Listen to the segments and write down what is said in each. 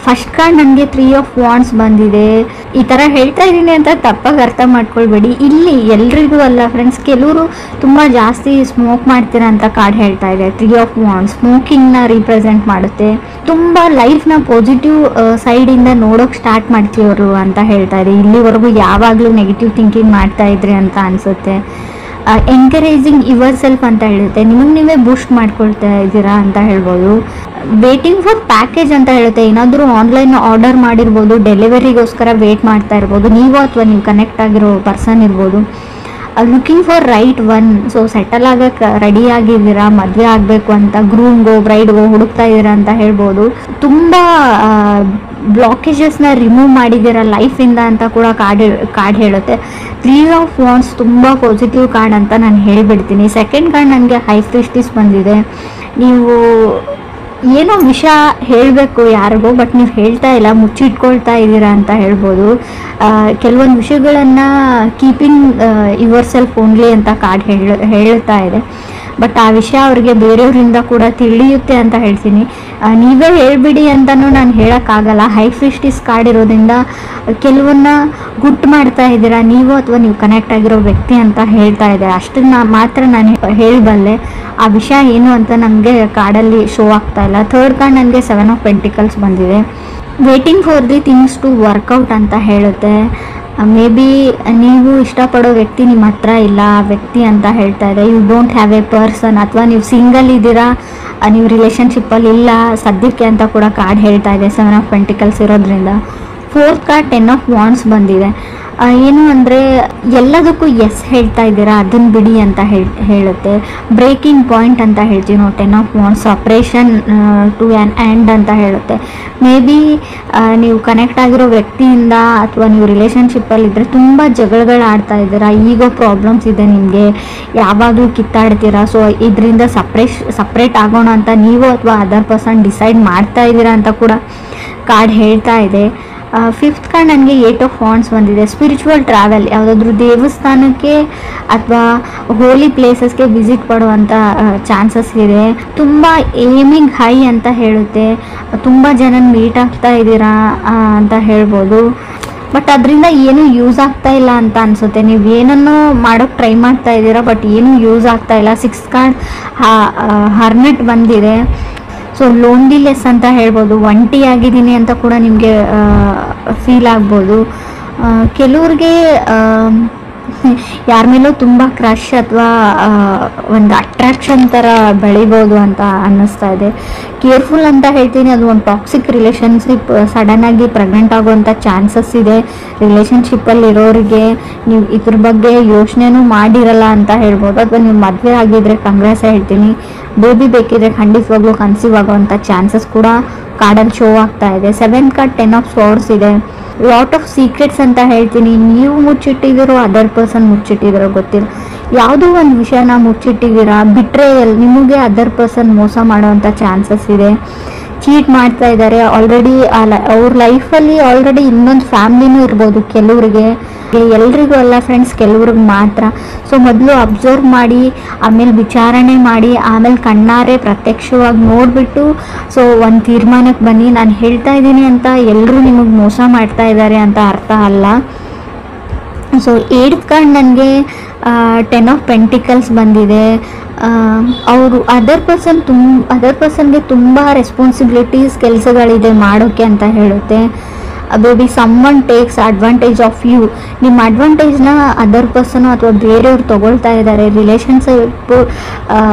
First card ನನಗೆ 3 of wands ಬಂದಿದೆ. ಈ ಥರ ಹೇಳ್ತಾ ಇದ್ದೀನಿ ಅಂತ ತಪ್ಪಾಗಿ ಅರ್ಥ ಮಾಡ್ಕೊಳ್ಬೇಡಿ. ಇಲ್ಲಿ ಎಲ್ರಿಗೂ ಅಲ್ಲ ಫ್ರೆಂಡ್ಸ್, ಕೆಲವರು ತುಂಬ ಜಾಸ್ತಿ ಸ್ಮೋಕ್ ಮಾಡ್ತೀರಾ ಅಂತ ಕಾರ್ಡ್ ಹೇಳ್ತಾ ಇದೆ. 3 ಆಫ್ ವಾಂಡ್ಸ್ ಸ್ಮೋಕಿಂಗ್ನ ರೀಪ್ರೆಸೆಂಟ್ ಮಾಡುತ್ತೆ. ತುಂಬ ಲೈಫ್ನ ಪಾಸಿಟಿವ್ ಸೈಡಿಂದ ನೋಡೋಕೆ ಸ್ಟಾರ್ಟ್ ಮಾಡ್ತೀವರು ಅಂತ ಹೇಳ್ತಾ ಇದೆ. ಇಲ್ಲಿವರೆಗೂ ಯಾವಾಗಲೂ ನೆಗೆಟಿವ್ ಥಿಂಕಿಂಗ್ ಮಾಡ್ತಾ ಇದ್ರಿ ಅಂತ ಅನಿಸುತ್ತೆ. ಎನ್ಕರೇಜಿಂಗ್ ಯುವರ್ ಸೆಲ್ಫ್ ಅಂತ ಹೇಳುತ್ತೆ. ನಿಮಗೆ ನೀವೇ ಬೂಸ್ಟ್ ಮಾಡ್ಕೊಳ್ತಾ ಇದ್ದೀರಾ ಅಂತ ಹೇಳ್ಬೋದು. ವೇಟಿಂಗ್ ಫಾರ್ ಪ್ಯಾಕೇಜ್ ಅಂತ ಹೇಳುತ್ತೆ. ಏನಾದರೂ ಆನ್ಲೈನ್ ಆರ್ಡರ್ ಮಾಡಿರ್ಬೋದು, ಡೆಲಿವರಿಗೋಸ್ಕರ ವೇಟ್ ಮಾಡ್ತಾ ಇರ್ಬೋದು ನೀವು, ಅಥವಾ ನೀವು ಕನೆಕ್ಟ್ ಆಗಿರೋ ಪರ್ಸನ್ ಇರ್ಬೋದು. Looking for right one. So settle ಆಗಕ್ಕೆ ರೆಡಿ ಆಗಿದ್ದೀರಾ, ಮದುವೆ ಆಗಬೇಕು ಅಂತ ಗ್ರೂಮ್ಗೋ ಬ್ರೈಡ್ಗೋ ಹುಡುಕ್ತಾ ಇದ್ದೀರಾ ಅಂತ ಹೇಳ್ಬೋದು. ತುಂಬ ಬ್ಲಾಕೇಜಸ್ನ ರಿಮೂವ್ ಮಾಡಿದ್ದೀರಾ ಲೈಫಿಂದ ಅಂತ ಕೂಡ ಕಾರ್ಡ್ ಹೇಳುತ್ತೆ. 3 ಆಫ್ ವಾಂಡ್ಸ್ ತುಂಬ ಪಾಸಿಟಿವ್ ಕಾರ್ಡ್ ಅಂತ ನಾನು ಹೇಳಿಬಿಡ್ತೀನಿ. ಸೆಕೆಂಡ್ ಕಾರ್ಡ್ ನನಗೆ ಹೈ ಪ್ರೀಸ್ಟೆಸ್ ಬಂದಿದೆ. ನೀವು ಏನೋ ವಿಷಯ ಹೇಳಬೇಕು ಯಾರಿಗೋ, ಬಟ್ ನೀವು ಹೇಳ್ತಾ ಇಲ್ಲ, ಮುಚ್ಚಿಟ್ಕೊಳ್ತಾ ಇದ್ದೀರಾ ಅಂತ ಹೇಳ್ಬೋದು. ಕೆಲವೊಂದು ವಿಷಯಗಳನ್ನು ಕೀಪಿಂಗ್ ಯುವರ್ ಸೆಲ್ಫ್ ಓನ್ಲಿ ಅಂತ ಕಾರ್ಡ್ ಹೇಳ್ತಾ ಇದೆ. ಬಟ್ ಆ ವಿಷಯ ಅವ್ರಿಗೆ ಬೇರೆಯವರಿಂದ ಕೂಡ ತಿಳಿಯುತ್ತೆ ಅಂತ ಹೇಳ್ತೀನಿ. ನೀವೇ ಹೇಳ್ಬಿಡಿ ಅಂತಲೂ ನಾನು ಹೇಳೋಕ್ಕಾಗಲ್ಲ. ಹೈ ಪ್ರೀಸ್ಟೆಸ್ ಕಾರ್ಡ್ ಇರೋದ್ರಿಂದ ಕೆಲವನ್ನ ಗುಟ್ಟು ಮಾಡ್ತಾ ಇದ್ದೀರಾ ನೀವು, ಅಥವಾ ನೀವು ಕನೆಕ್ಟ್ ಆಗಿರೋ ವ್ಯಕ್ತಿ ಅಂತ ಹೇಳ್ತಾ ಇದೆ. ಅಷ್ಟನ್ನ ಮಾತ್ರ ನಾನು ಹೇಳಬಲ್ಲೆ. ಆ ವಿಷಯ ಏನು ಅಂತ ನಮಗೆ ಕಾರ್ಡಲ್ಲಿ ಶೋ ಆಗ್ತಾ ಇಲ್ಲ. ಥರ್ಡ್ ಕಾರ್ಡ್ ನನಗೆ 7 ಆಫ್ ಪೆಂಟಿಕಲ್ಸ್ ಬಂದಿದೆ. Waiting for the things to work out ಅಂತ ಹೇಳುತ್ತೆ. ಮೇ ಬಿ ನೀವು ಇಷ್ಟಪಡೋ ವ್ಯಕ್ತಿ ನಿಮ್ಮ ಹತ್ರ ಇಲ್ಲ, ಆ ವ್ಯಕ್ತಿ ಅಂತ ಹೇಳ್ತಾ ಇದೆ. You don't have a person, ಅಥವಾ ನೀವು ಸಿಂಗಲ್ ಇದ್ದೀರಾ, ನೀವು ರಿಲೇಷನ್ಶಿಪ್ಪಲ್ಲಿ ಇಲ್ಲ ಸದ್ಯಕ್ಕೆ ಅಂತ ಕೂಡ ಕಾರ್ಡ್ ಹೇಳ್ತಾ ಇದೆ 7 ಆಫ್ ಪೆಂಟಿಕಲ್ಸ್ ಇರೋದ್ರಿಂದ. ಫೋರ್ತ್ ಕಾರ್ಡ್ 10 ಆಫ್ ವಾಂಡ್ಸ್ ಬಂದಿದೆ. ಏನು ಅಂದರೆ ಎಲ್ಲದಕ್ಕೂ ಎಸ್ ಹೇಳ್ತಾ ಇದ್ದೀರಾ, ಅದನ್ನು ಬಿಡಿ ಅಂತ ಹೇಳುತ್ತೆ. ಬ್ರೇಕಿಂಗ್ ಪಾಯಿಂಟ್ ಅಂತ ಹೇಳ್ತೀವಿ ನಾವು 10 of wands. Suppression to an end ಅಂತ ಹೇಳುತ್ತೆ. ಮೇ ಬಿ ನೀವು ಕನೆಕ್ಟ್ ಆಗಿರೋ ವ್ಯಕ್ತಿಯಿಂದ ಅಥವಾ ನೀವು ರಿಲೇಷನ್ಶಿಪ್ಪಲ್ಲಿದ್ದರೆ ತುಂಬ ಜಗಳಗಳು ಆಡ್ತಾ ಇದ್ದೀರಾ, ಈಗೋ ಪ್ರಾಬ್ಲಮ್ಸ್ ಇದೆ ನಿಮಗೆ, ಯಾವಾಗಲೂ ಕಿತ್ತಾಡ್ತೀರಾ. ಸೊ ಇದರಿಂದ ಸಪ್ರೇಟ್ ಆಗೋಣ ಅಂತ ನೀವು ಅಥವಾ ಅದರ್ ಪರ್ಸನ್ ಡಿಸೈಡ್ ಮಾಡ್ತಾ ಇದ್ದೀರಾ ಅಂತ ಕೂಡ ಕಾರ್ಡ್ ಹೇಳ್ತಾ ಇದೆ. ಫಿಫ್ತ್ ಕಾರ್ಡ್ ನನಗೆ 8 ಆಫ್ ವಾಂಡ್ಸ್ ಬಂದಿದೆ. ಸ್ಪಿರಿಚುವಲ್ ಟ್ರಾವೆಲ್, ಯಾವುದಾದ್ರೂ ದೇವಸ್ಥಾನಕ್ಕೆ ಅಥವಾ ಹೋಲಿ ಪ್ಲೇಸಸ್ಗೆ ವಿಸಿಟ್ ಮಾಡುವಂಥ ಚಾನ್ಸಸ್ ಇದೆ. ತುಂಬ ಏಮಿಂಗ್ ಹೈ ಅಂತ ಹೇಳುತ್ತೆ. ತುಂಬ ಜನ ಮೀಟ್ ಆಗ್ತಾ ಇದ್ದೀರಾ ಅಂತ ಹೇಳ್ಬೋದು. ಬಟ್ ಅದರಿಂದ ಏನೂ ಯೂಸ್ ಆಗ್ತಾ ಇಲ್ಲ ಅಂತ ಅನಿಸುತ್ತೆ. ನೀವು ಏನನ್ನೋ ಮಾಡೋಕ್ಕೆ ಟ್ರೈ ಮಾಡ್ತಾ ಇದ್ದೀರಾ, ಬಟ್ ಏನೂ ಯೂಸ್ ಆಗ್ತಾ ಇಲ್ಲ. 6th ಕಾರ್ಡ್ ಹರ್ನೆಟ್ ಬಂದಿದೆ. ಸೊ ಲೋನ್ಲಿನೆಸ್ ಅಂತ ಹೇಳ್ಬೋದು. ಒಂಟಿ ಆಗಿದ್ದೀನಿ ಅಂತ ಕೂಡ ನಿಮಗೆ ಫೀಲ್ ಆಗ್ಬೋದು. ಕೆಲವ್ರಿಗೆ ಯಾರ ಮೇಲೂ ತುಂಬ ಕ್ರಶ್ ಅಥವಾ ಒಂದು ಅಟ್ರಾಕ್ಷನ್ ಥರ ಬೆಳಿಬೋದು ಅಂತ ಅನ್ನಿಸ್ತಾ ಇದೆ. ಕೇರ್ಫುಲ್ ಅಂತ ಹೇಳ್ತೀನಿ. ಅದು ಒಂದು ಟಾಕ್ಸಿಕ್ ರಿಲೇಷನ್ಶಿಪ್, ಸಡನ್ನಾಗಿ ಪ್ರೆಗ್ನೆಂಟ್ ಆಗುವಂಥ ಚಾನ್ಸಸ್ ಇದೆ. ರಿಲೇಷನ್ಶಿಪ್ಪಲ್ಲಿ ಇರೋರಿಗೆ ನೀವು ಇದ್ರ ಬಗ್ಗೆ ಯೋಚನೆನೂ ಮಾಡಿರಲ್ಲ ಅಂತ ಹೇಳ್ಬೋದು. ಅಥವಾ ನೀವು ಮದುವೆ ಆಗಿದ್ರೆ ಕಂಗ್ರೆಸ್ ಹೇಳ್ತೀನಿ. ಬೇಬಿ ಬೇಕಿದ್ರೆ ಖಂಡಿತವಾಗ್ಲೂ ಕನ್ಸೀವ್ ಆಗುವಂಥ ಚಾನ್ಸಸ್ ಕೂಡ ಕಾರ್ಡಲ್ಲಿ ಶೋ ಆಗ್ತಾ ಇದೆ. 7th ಕಾರ್ಡ್ 10 ಆಫ್ ಸ್ವರ್ಡ್ಸ್ ಇದೆ. ಲಾಟ್ ಆಫ್ ಸೀಕ್ರೆಟ್ಸ್ ಅಂತ ಹೇಳ್ತೀನಿ. ನೀವು ಮುಚ್ಚಿಟ್ಟಿದ್ದೀರೋ ಅದರ್ ಪರ್ಸನ್ ಮುಚ್ಚಿಟ್ಟಿದ್ದೀರೋ ಗೊತ್ತಿಲ್ಲ. ಯಾವುದೋ ಒಂದು ವಿಷಯನ ಮುಚ್ಚಿಟ್ಟಿದ್ದೀರಾ. ಬಿಟ್ರೇಯಲ್, ನಿಮಗೆ ಅದರ್ ಪರ್ಸನ್ ಮೋಸ ಮಾಡೋವಂಥ ಚಾನ್ಸಸ್ ಇದೆ. ಚೀಟ್ ಮಾಡ್ತಾ ಇದ್ದಾರೆ ಆಲ್ರೆಡಿ. ಅವ್ರ ಲೈಫಲ್ಲಿ ಆಲ್ರೆಡಿ ಇನ್ನೊಂದು ಫ್ಯಾಮ್ಲಿನೂ ಇರ್ಬೋದು ಕೆಲವರಿಗೆ. ಎಲ್ರಿಗೂ ಅಲ್ಲ ಫ್ರೆಂಡ್ಸ್, ಕೆಲವ್ರಿಗೆ ಮಾತ್ರ. ಸೊ ಮೊದಲು ಅಬ್ಸರ್ವ್ ಮಾಡಿ, ಆಮೇಲೆ ವಿಚಾರಣೆ ಮಾಡಿ, ಆಮೇಲೆ ಕಣ್ಣಾರೆ ಪ್ರತ್ಯಕ್ಷವಾಗಿ ನೋಡಿಬಿಟ್ಟು ಸೊ ಒಂದು ತೀರ್ಮಾನಕ್ಕೆ ಬನ್ನಿ. ನಾನು ಹೇಳ್ತಾ ಇದ್ದೀನಿ ಅಂತ ಎಲ್ಲರೂ ನಿಮಗೆ ಮೋಸ ಮಾಡ್ತಾ ಇದ್ದಾರೆ ಅಂತ ಅರ್ಥ ಅಲ್ಲ. ಸೊ 8th ಕಾರ್ಡ್ ನನಗೆ 10 ಆಫ್ ಪೆಂಟಿಕಲ್ಸ್ ಬಂದಿದೆ. ಅವರು ಅದರ್ ಪರ್ಸನ್ಗೆ ತುಂಬ ರೆಸ್ಪಾನ್ಸಿಬಿಲಿಟೀಸ್ ಕೆಲಸಗಳಿದೆ ಮಾಡೋಕ್ಕೆ ಅಂತ ಹೇಳುತ್ತೆ. Baby someone takes advantage of you. ನಿಮ್ಮ ಅಡ್ವಾಂಟೇಜ್ನ ಅದರ್ ಪರ್ಸನು ಅಥವಾ ಬೇರೆಯವ್ರು ತೊಗೊಳ್ತಾ ಇದ್ದಾರೆ. ರಿಲೇಷನ್ಶಿಪ್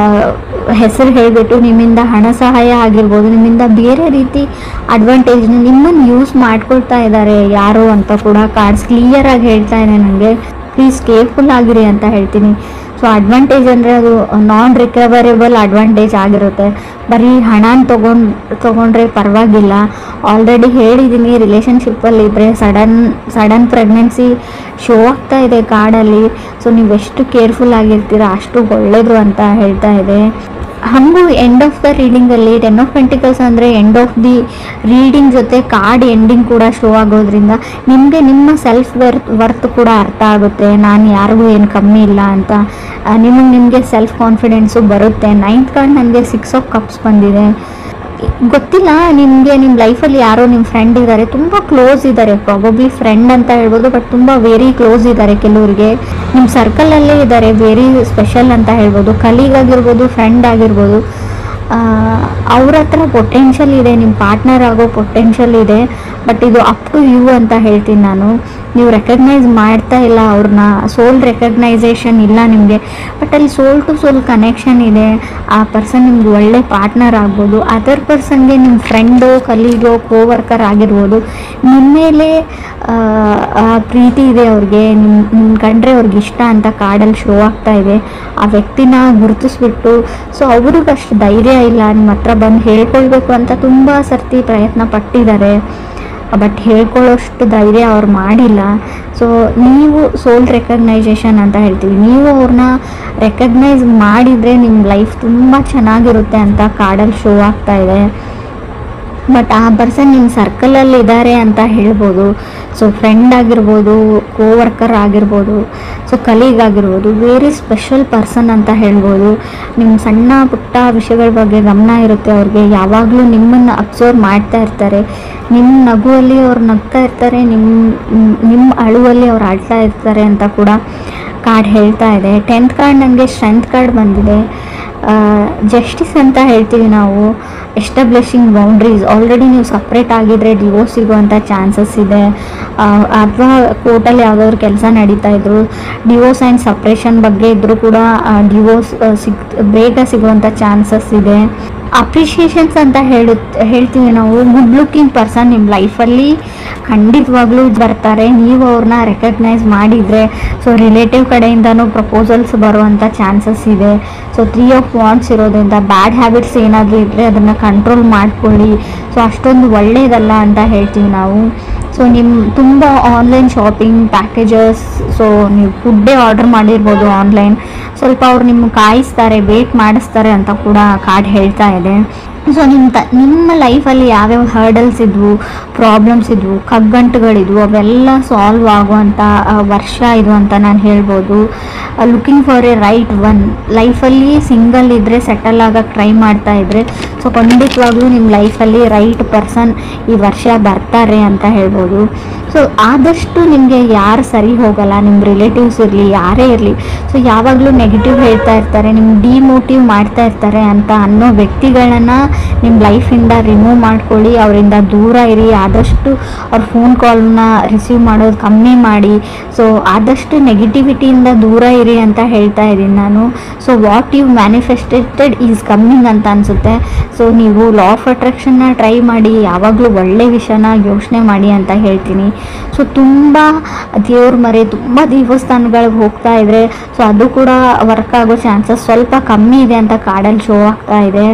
ಹೆಸರು ಹೇಳಿಬಿಟ್ಟು ನಿಮ್ಮಿಂದ ಹಣ ಸಹಾಯ ಆಗಿರ್ಬೋದು, ನಿಮ್ಮಿಂದ ಬೇರೆ ರೀತಿ ಅಡ್ವಾಂಟೇಜ್ನ ನಿಮ್ಮನ್ನು ಯೂಸ್ ಮಾಡ್ಕೊಳ್ತಾ ಇದ್ದಾರೆ ಯಾರು ಅಂತ ಕೂಡ ಕಾರ್ಡ್ಸ್ ಕ್ಲಿಯರಾಗಿ ಹೇಳ್ತಾ ಇದೆ ನನಗೆ. ಪ್ಲೀಸ್ ಕೇರ್ಫುಲ್ ಆಗಿರಿ ಅಂತ ಹೇಳ್ತೀನಿ. ಸೊ ಅಡ್ವಾಂಟೇಜ್ ಅಂದರೆ ಅದು ನಾನ್ ರಿಕವರೇಬಲ್ ಅಡ್ವಾಂಟೇಜ್ ಆಗಿರುತ್ತೆ. ಬರೀ ಹಣನ ತೊಗೊಂಡ್ರೆ ಪರವಾಗಿಲ್ಲ. ಆಲ್ರೆಡಿ ಹೇಳಿದ್ದೀನಿ, ರಿಲೇಷನ್ಶಿಪ್ಪಲ್ಲಿದ್ದರೆ ಸಡನ್ ಪ್ರೆಗ್ನೆನ್ಸಿ ಶೋ ಆಗ್ತಾ ಇದೆ ಕಾರ್ಡಲ್ಲಿ. ಸೊ ನೀವೆಷ್ಟು ಕೇರ್ಫುಲ್ ಆಗಿರ್ತೀರ ಅಷ್ಟು ಒಳ್ಳೆಯದು ಅಂತ ಹೇಳ್ತಾ ಇದೆ. ಹಾಗೂ ಎಂಡ್ ಆಫ್ ದ ರೀಡಿಂಗಲ್ಲಿ 10 ಆಫ್ ಪೆಂಟಿಕಲ್ಸ್ ಅಂದರೆ ಎಂಡ್ ಆಫ್ ದಿ ರೀಡಿಂಗ್ ಜೊತೆ ಕಾರ್ಡ್ ಎಂಡಿಂಗ್ ಕೂಡ ಶೋ ಆಗೋದ್ರಿಂದ ನಿಮಗೆ ನಿಮ್ಮ ಸೆಲ್ಫ್ ವರ್ತ್ ಕೂಡ ಅರ್ಥ ಆಗುತ್ತೆ. ನಾನು ಯಾರಿಗೂ ಏನು ಕಮ್ಮಿ ಇಲ್ಲ ಅಂತ ನಿಮಗೆ ಸೆಲ್ಫ್ ಕಾನ್ಫಿಡೆನ್ಸು ಬರುತ್ತೆ. 9th ಕಾರ್ಡ್ ನನಗೆ 6 ಆಫ್ ಕಪ್ಸ್ ಬಂದಿದೆ. ಗೊತ್ತಿಲ್ಲ ನಿಮಗೆ ನಿಮ್ಮ ಲೈಫಲ್ಲಿ ಯಾರೋ ನಿಮ್ಮ ಫ್ರೆಂಡ್ ಇದ್ದಾರೆ, ತುಂಬ ಕ್ಲೋಸ್ ಇದ್ದಾರೆ, ಪ್ರಾಬಬ್ಲಿ ಫ್ರೆಂಡ್ ಅಂತ ಹೇಳ್ಬೋದು, ಬಟ್ ತುಂಬ ವೆರಿ ಕ್ಲೋಸ್ ಇದ್ದಾರೆ. ಕೆಲವರಿಗೆ ನಿಮ್ಮ ಸರ್ಕಲಲ್ಲೇ ಇದ್ದಾರೆ, ವೆರಿ ಸ್ಪೆಷಲ್ ಅಂತ ಹೇಳ್ಬೋದು, ಕಲೀಗ್ ಆಗಿರ್ಬೋದು, ಫ್ರೆಂಡ್ ಆಗಿರ್ಬೋದು. ಅವ್ರ ಹತ್ರ ಪೊಟೆನ್ಷಿಯಲ್ ಇದೆ, ನಿಮ್ಮ ಪಾರ್ಟ್ನರ್ ಆಗೋ ಪೊಟೆನ್ಷಿಯಲ್ ಇದೆ. ಬಟ್ ಇದು ಅಪ್ ಟು ಯು ಅಂತ ಹೇಳ್ತೀನಿ ನಾನು. ನೀವು ರೆಕಗ್ನೈಸ್ ಮಾಡ್ತಾ ಇಲ್ಲ ಅವ್ರನ್ನ, ಸೋಲ್ ರೆಕಗ್ನೈಸೇಷನ್ ಇಲ್ಲ ನಿಮಗೆ, ಬಟ್ ಅಲ್ಲಿ ಸೋಲ್ ಟು ಸೋಲ್ ಕನೆಕ್ಷನ್ ಇದೆ. ಆ ಪರ್ಸನ್ ನಿಮ್ಗೆ ಒಳ್ಳೆ ಪಾರ್ಟ್ನರ್ ಆಗ್ಬೋದು, ಅದರ್ ಪರ್ಸನ್ಗೆ ನಿಮ್ಮ ಫ್ರೆಂಡು, ಕಲೀಗೋ, ಕೋವರ್ಕರ್ ಆಗಿರ್ಬೋದು, ನಿಮ್ಮ ಮೇಲೆ ಪ್ರೀತಿ ಇದೆ ಅವ್ರಿಗೆ, ನಿಮ್ಮ ಕಂಡ್ರೆ ಅವ್ರಿಗೆ ಇಷ್ಟ ಅಂತ ಕಾರ್ಡಲ್ಲಿ ಶೋ ಆಗ್ತಾ ಇದೆ. ಆ ವ್ಯಕ್ತಿನ ಗುರುತಿಸ್ಬಿಟ್ಟು, ಸೊ ಅವ್ರಿಗೆ ಅಷ್ಟು ಧೈರ್ಯ ಇಲ್ಲ ನಿಮ್ಮ ಹತ್ರ ಬಂದು ಹೇಳ್ಕೊಳ್ಬೇಕು ಅಂತ ತುಂಬ ಸರ್ತಿ ಪ್ರಯತ್ನ ಪಟ್ಟಿದ್ದಾರೆ, ಬಟ್ ಹೇಳ್ಕೊಳ್ಳೋಷ್ಟು ಧೈರ್ಯ ಅವ್ರು ಮಾಡಿಲ್ಲ. ಸೊ ನೀವು ಸೋಲ್ ರೆಕಗ್ನೈಸೇಷನ್ ಅಂತ ಹೇಳ್ತೀವಿ, ನೀವು ಅವ್ರನ್ನ ರೆಕಗ್ನೈಸ್ ಮಾಡಿದರೆ ನಿಮ್ಮ ಲೈಫ್ ತುಂಬ ಚೆನ್ನಾಗಿರುತ್ತೆ ಅಂತ ಕಾರ್ಡಲ್ಲಿ ಶೋ ಆಗ್ತಾ ಇದೆ. ಬಟ್ ಆ ಪರ್ಸನ್ ನಿಮ್ಮ ಸರ್ಕಲಲ್ಲಿ ಇದ್ದಾರೆ ಅಂತ ಹೇಳ್ಬೋದು. ಸೊ ಫ್ರೆಂಡ್ ಆಗಿರ್ಬೋದು, ಕೋವರ್ಕರ್ ಆಗಿರ್ಬೋದು, ಸೊ ಕಲೀಗ್ ಆಗಿರ್ಬೋದು, ವೆರಿ ಸ್ಪೆಷಲ್ ಪರ್ಸನ್ ಅಂತ ಹೇಳ್ಬೋದು. ನಿಮ್ಮ ಸಣ್ಣ ಪುಟ್ಟ ವಿಷಯಗಳ ಬಗ್ಗೆ ಗಮನ ಇರುತ್ತೆ ಅವ್ರಿಗೆ, ಯಾವಾಗಲೂ ನಿಮ್ಮನ್ನು ಅಬ್ಸರ್ವ್ ಮಾಡ್ತಾ ಇರ್ತಾರೆ, ನಿಮ್ಮ ನಗುವಲ್ಲಿ ಅವ್ರು ನಗ್ತಾ ಇರ್ತಾರೆ, ನಿಮ್ಮ ಅಳುವಲ್ಲಿ ಅವ್ರು ಆಡ್ತಾ ಇರ್ತಾರೆ ಅಂತ ಕೂಡ ಕಾರ್ಡ್ ಹೇಳ್ತಾ ಇದೆ. 10th ಕಾರ್ಡ್ ನನಗೆ ಸ್ಟ್ರೆಂತ್ ಕಾರ್ಡ್ ಬಂದಿದೆ. ಜಸ್ಟಿಸ್ ಅಂತ ಹೇಳ್ತೀವಿ ನಾವು, ಎಸ್ಟಾಬ್ಲಿಷಿಂಗ್ ಬೌಂಡ್ರೀಸ್. ಆಲ್ರೆಡಿ ನೀವು ಸಪ್ರೇಟ್ ಆಗಿದ್ರೆ ಡಿವೋರ್ಸ್ ಸಿಗುವಂಥ ಚಾನ್ಸಸ್ ಇದೆ, ಅಥವಾ ಕೋರ್ಟಲ್ಲಿ ಯಾವುದಾದ್ರು ಕೆಲಸ ನಡೀತಾ ಇದ್ರು, ಡಿವೋರ್ಸ್ ಆ್ಯಂಡ್ ಸಪ್ರೇಷನ್ ಬಗ್ಗೆ ಇದ್ದರೂ ಕೂಡ ಡಿವೋರ್ಸ್ ಬೇಗ ಸಿಗುವಂಥ ಚಾನ್ಸಸ್ ಇದೆ. ಅಪ್ರಿಷಿಯೇಷನ್ಸ್ ಅಂತ ಹೇಳ್ತೀವಿ ನಾವು. ಗುಡ್ ಲುಕ್ಕಿಂಗ್ ಪರ್ಸನ್ ನಿಮ್ಮ ಲೈಫಲ್ಲಿ ಖಂಡಿತವಾಗ್ಲೂ ಬರ್ತಾರೆ, ನೀವು ಅವ್ರನ್ನ ರೆಕಗ್ನೈಸ್ ಮಾಡಿದರೆ. ಸೊ ರಿಲೇಟಿವ್ ಕಡೆಯಿಂದನೂ ಪ್ರಪೋಸಲ್ಸ್ ಬರುವಂಥ ಚಾನ್ಸಸ್ ಇದೆ. ಸೊ 3 ಆಫ್ ವಾಂಡ್ಸ್ ಇರೋದ್ರಿಂದ ಬ್ಯಾಡ್ ಹ್ಯಾಬಿಟ್ಸ್ ಏನಾದರೂ ಇದ್ದರೆ ಅದನ್ನು ಕಂಟ್ರೋಲ್ ಮಾಡ್ಕೊಳ್ಳಿ. ಸೊ ಅಷ್ಟೊಂದು ಒಳ್ಳೆಯದಲ್ಲ ಅಂತ ಹೇಳ್ತೀವಿ ನಾವು. ಸೊ ನಿಮ್ಮ ತುಂಬ ಆನ್ಲೈನ್ ಶಾಪಿಂಗ್ ಪ್ಯಾಕೇಜಸ್, ಸೊ ನೀವು ಫುಡ್ಡೇ ಆರ್ಡರ್ ಮಾಡಿರ್ಬೋದು ಆನ್ಲೈನ್, ಸ್ವಲ್ಪ ಅವ್ರು ನಿಮ್ಗೆ ಕಾಯಿಸ್ತಾರೆ, ವೇಟ್ ಮಾಡಿಸ್ತಾರೆ ಅಂತ ಕೂಡ ಕಾರ್ಡ್ ಹೇಳ್ತಾ ಇದೆ. ಸೊ ನಿಮ್ಮ ಲೈಫಲ್ಲಿ ಯಾವ್ಯಾವ ಹರ್ಡಲ್ಸ್ ಇದ್ವು, ಪ್ರಾಬ್ಲಮ್ಸ್ ಇದ್ವು, ಕಗ್ಗಂಟುಗಳಿದ್ವು, ಅವೆಲ್ಲ ಸಾಲ್ವ್ ಆಗುವಂಥ ವರ್ಷ ಇದು ಅಂತ ನಾನು ಹೇಳ್ಬೋದು. Looking for A right one. ಲೈಫಲ್ಲಿ ಸಿಂಗಲ್ ಇದ್ದರೆ, ಸೆಟಲ್ ಆಗೋಕ್ಕೆ ಟ್ರೈ ಮಾಡ್ತಾ ಇದ್ದರೆ, ಸೊ ಖಂಡಿತವಾಗ್ಲೂ ನಿಮ್ಮ ಲೈಫಲ್ಲಿ ರೈಟ್ ಪರ್ಸನ್ ಈ ವರ್ಷ ಬರ್ತಾರೆ ಅಂತ ಹೇಳ್ಬೋದು. ಸೊ ಆದಷ್ಟು ನಿಮಗೆ ಯಾರು ಸರಿ ಹೋಗಲ್ಲ, ನಿಮ್ಮ ರಿಲೇಟಿವ್ಸ್ ಇರಲಿ, ಯಾರೇ ಇರಲಿ, ಸೊ ಯಾವಾಗಲೂ ನೆಗೆಟಿವ್ ಹೇಳ್ತಾ ಇರ್ತಾರೆ, ನಿಮ್ಗೆ ಡಿಮೋಟಿವ್ ಮಾಡ್ತಾ ಇರ್ತಾರೆ ಅಂತ ಅನ್ನೋ ವ್ಯಕ್ತಿಗಳನ್ನು ನಿಮ್ಮ ಲೈಫಿಂದ ರಿಮೂವ್ ಮಾಡ್ಕೊಳ್ಳಿ, ಅವರಿಂದ ದೂರ ಇರಿ. ಆದಷ್ಟು ಅವ್ರ ಫೋನ್ ಕಾಲ್ನ ರಿಸೀವ್ ಮಾಡೋದು ಕಮ್ಮಿ ಮಾಡಿ. ಸೊ ಆದಷ್ಟು ನೆಗೆಟಿವಿಟಿಯಿಂದ ದೂರ ಇರಿ ಅಂತ ಹೇಳ್ತಾ ಇದ್ದೀನಿ ನಾನು. So what you manifested is coming ಅಂತ ಅನಿಸುತ್ತೆ. ಸೊ ನೀವು ಲಾ ಆಫ್ ಅಟ್ರಾಕ್ಷನ್ನ ಟ್ರೈ ಮಾಡಿ, ಯಾವಾಗಲೂ ಒಳ್ಳೆ ವಿಷಯನ ಯೋಚನೆ ಮಾಡಿ ಅಂತ ಹೇಳ್ತೀನಿ. ಸೊ ತುಂಬ ದೇವ್ರ ಮರೆ, ತುಂಬ ದೇವಸ್ಥಾನಗಳಿಗೆ ಹೋಗ್ತಾ ಇದ್ರೆ, ಸೊ ಅದು ಕೂಡ ವರ್ಕ್ ಆಗೋ ಚಾನ್ಸಸ್ ಸ್ವಲ್ಪ ಕಮ್ಮಿ ಇದೆ ಅಂತ ಕಾರ್ಡಲ್ಲಿ ಶೋ ಆಗ್ತಾ ಇದೆ.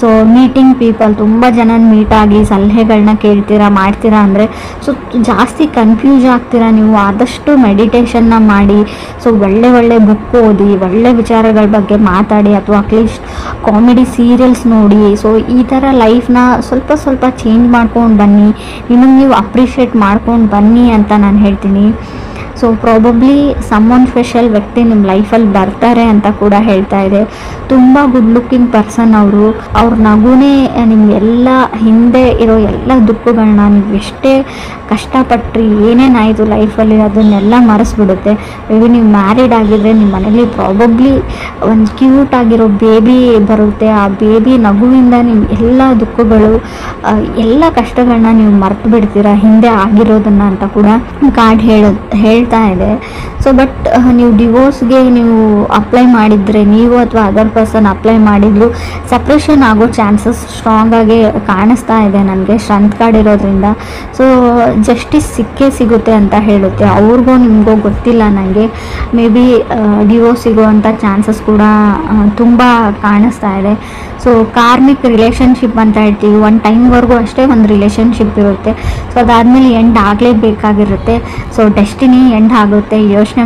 ಸೊ ಮೀಟಿಂಗ್ ಪೀಪಲ್, ತುಂಬ ಜನ ಮೀಟ್ ಆಗಿ ಸಲಹೆಗಳನ್ನ ಕೇಳ್ತೀರಾ, ಮಾಡ್ತೀರಾ ಅಂದರೆ ಸೊ ಜಾಸ್ತಿ ಕನ್ಫ್ಯೂಸ್ ಆಗ್ತೀರಾ ನೀವು. ಆದಷ್ಟು ಮೆಡಿಟೇಷನ್ನ ಮಾಡಿ, ಸೊ ಒಳ್ಳೆ ಬುಕ್ ಓದಿ, ಒಳ್ಳೆ ವಿಚಾರಗಳ ಬಗ್ಗೆ ಮಾತಾಡಿ, ಅಥವಾ ಅಟ್ಲೀಸ್ಟ್ ಕಾಮಿಡಿ ಸೀರಿಯಲ್ಸ್ ನೋಡಿ. ಸೊ ಈ ಥರ ಲೈಫ್ನ ಸ್ವಲ್ಪ ಚೇಂಜ್ ಮಾಡ್ಕೊಂಡು ಬನ್ನಿ, ನಿಮಗೆ ನೀವು ಅಪ್ರಿಷಿಯೇಟ್ ಮಾಡ್ಕೊಂಡು ಬನ್ನಿ ಅಂತ ನಾನು ಹೇಳ್ತೀನಿ. ಸೊ ಪ್ರಾಬಬ್ಲಿ ಸಮ್ಮನ್ ಸ್ಪೆಷಲ್ ವ್ಯಕ್ತಿ ನಿಮ್ಮ ಲೈಫಲ್ಲಿ ಬರ್ತಾರೆ ಅಂತ ಕೂಡ ಹೇಳ್ತಾ ಇದೆ. ತುಂಬ ಗುಡ್ ಲುಕ್ಕಿಂಗ್ ಪರ್ಸನ್ ಅವರು. ಅವ್ರ ನಗುನೇ ನಿಮಗೆಲ್ಲ ಹಿಂದೆ ಇರೋ ಎಲ್ಲ ದುಃಖಗಳನ್ನ, ನೀವು ಎಷ್ಟೇ ಕಷ್ಟಪಟ್ರಿ, ಏನೇನಾಯಿತು ಲೈಫಲ್ಲಿ ಅದನ್ನೆಲ್ಲ ಮರೆಸ್ಬಿಡುತ್ತೆ. ಮೇ ಬಿ ನೀವು ಮ್ಯಾರಿಡ್ ಆಗಿದ್ರೆ ನಿಮ್ಮ ಮನೇಲಿ ಪ್ರಾಬಬ್ಲಿ ಒಂದು ಕ್ಯೂಟ್ ಆಗಿರೋ ಬೇಬಿ ಬರುತ್ತೆ. ಆ ಬೇಬಿ ನಗುವಿಂದ ನಿಮ್ಮ ಎಲ್ಲ ದುಃಖಗಳು, ಎಲ್ಲ ಕಷ್ಟಗಳನ್ನ ನೀವು ಮರೆತು ಬಿಡ್ತೀರಾ, ಹಿಂದೆ ಆಗಿರೋದನ್ನು ಅಂತ ಕೂಡ ಕಾರ್ಡ್ ಹೇಳ್ತಾ ಇದೆ. ಸೊ ಬಟ್ ನೀವು ಡಿವೋರ್ಸ್ಗೆ ನೀವು ಅಪ್ಲೈ ಮಾಡಿದರೆ, ನೀವು ಅಥವಾ ಅದರ್ ಪರ್ಸನ್ ಅಪ್ಲೈ ಮಾಡಿದ್ರು, ಸಪ್ರೇಷನ್ ಆಗೋ ಚಾನ್ಸಸ್ ಸ್ಟ್ರಾಂಗ್ ಆಗಿ ಕಾಣಿಸ್ತಾ ಇದೆ ನನಗೆ, ಸ್ಟ್ರೆಂತ್ ಕಾರ್ಡ್ ಇರೋದ್ರಿಂದ. ಸೊ ಜಸ್ಟಿಸ್ ಸಿಗುತ್ತೆ ಅಂತ ಹೇಳುತ್ತೆ. ಅವ್ರಿಗೂ ನಿಮಗೂ ಗೊತ್ತಿಲ್ಲ ನನಗೆ, ಮೇ ಬಿ ಡಿವೋರ್ಸ್ ಸಿಗುವಂಥ ಚಾನ್ಸಸ್ ಕೂಡ ತುಂಬ ಕಾಣಿಸ್ತಾ ಇದೆ. ಸೊ ಕಾರ್ಮಿಕ್ ರಿಲೇಷನ್ಶಿಪ್ ಅಂತ ಹೇಳ್ತೀವಿ, ಒಂದು ಟೈಮ್ವರೆಗೂ ಅಷ್ಟೇ ಒಂದು ರಿಲೇಷನ್ಶಿಪ್ ಇರುತ್ತೆ. ಸೊ ಅದಾದಮೇಲೆ ಎಂಡ್ ಆಗಲೇಬೇಕಾಗಿರುತ್ತೆ. ಸೊ ಡೆಸ್ಟಿನಿ ಎಂಡ್ ಆಗುತ್ತೆ, ಯೋಚನೆ